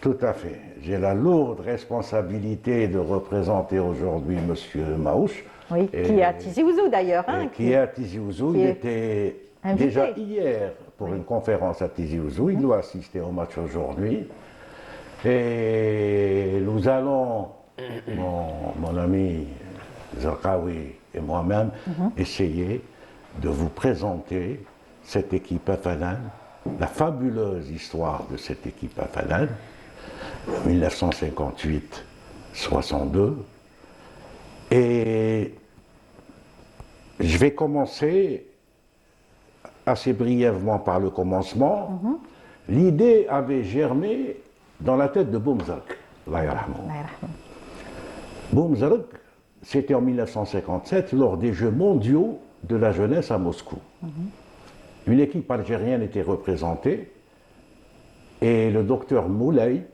Tout à fait. J'ai la lourde responsabilité de représenter aujourd'hui M. Maouche. Oui, qui est à Tizi Ouzou d'ailleurs. Hein, qui est à Tizi Ouzou. Il était invité. Déjà hier pour une conférence à Tizi Ouzou. Il doit assister au match aujourd'hui. Et nous allons, mon ami Zarqawi et moi-même, essayer de vous présenter cette équipe FNN, la fabuleuse histoire de cette équipe FNN, 1958-62. Et je vais commencer assez brièvement par le commencement. L'idée avait germé dans la tête de Boumzark. Boumzark, c'était en 1957 lors des Jeux mondiaux de la jeunesse à Moscou. Une équipe algérienne était représentée et le docteur Moulay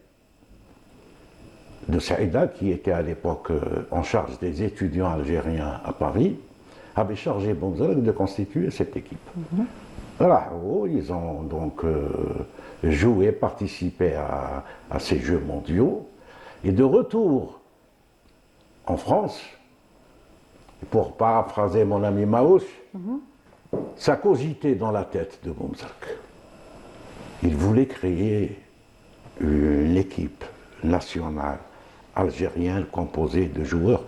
de Saïda, qui était à l'époque en charge des étudiants algériens à Paris, avait chargé Boumzark de constituer cette équipe. Voilà, ils ont donc joué, participé à ces Jeux mondiaux. Et de retour en France, pour paraphraser mon ami Maouche, ça cogitait dans la tête de Boumzark. Il voulait créer une équipe nationale algérienne composée de joueurs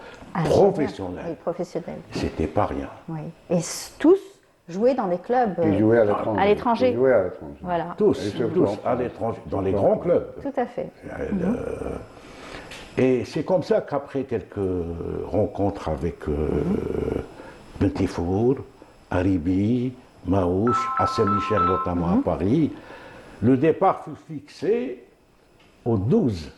professionnels. Oui, professionnels. C'était pas rien. Oui. Et tous jouaient dans des clubs Ils jouaient à l'étranger. à l'étranger. Ils jouaient à l'étranger. Voilà. Tous à l'étranger, dans les grands clubs. Tout à fait. Et c'est comme ça qu'après quelques rencontres avec Bentifour, Haribi, Maouche, à Saint-Michel notamment à Paris, le départ fut fixé au 12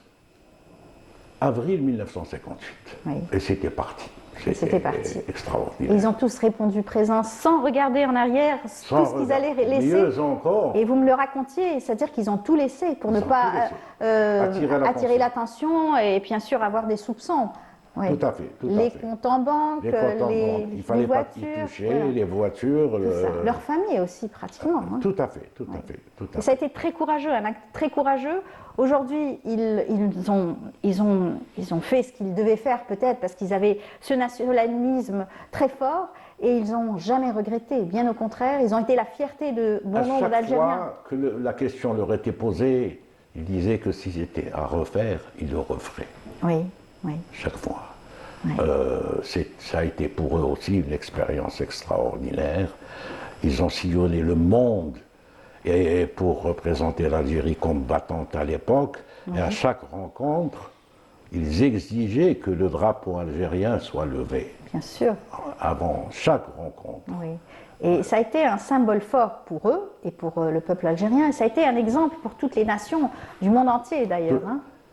avril 1958. Oui. Et c'était parti. C'était parti. Extraordinaire. Ils ont tous répondu présent sans regarder en arrière, tout ce qu'ils allaient laisser. Mieux encore. Et vous me le racontiez, c'est-à-dire qu'ils ont tout laissé pour ne pas attirer l'attention et bien sûr avoir des soupçons. Oui. Tout à fait. Les comptes en banque, il ne fallait pas y voitures, toucher, voilà. les voitures. Leur famille aussi, pratiquement. Hein. Tout à fait. Et ça a été très courageux, un acte très courageux. Aujourd'hui, ils ont fait ce qu'ils devaient faire peut-être parce qu'ils avaient ce nationalisme très fort et ils n'ont jamais regretté. Bien au contraire, ils ont été la fierté de bon nombre d'Algériens. À chaque fois que la question leur était posée, ils disaient que s'ils étaient à refaire, ils le referaient. Oui. Chaque fois. Oui. Ça a été pour eux aussi une expérience extraordinaire. Ils ont sillonné le monde et pour représenter l'Algérie combattante à l'époque. Et à chaque rencontre, ils exigeaient que le drapeau algérien soit levé. Bien sûr. Avant chaque rencontre. Oui. Et ça a été un symbole fort pour eux et pour le peuple algérien. Et ça a été un exemple pour toutes les nations du monde entier d'ailleurs.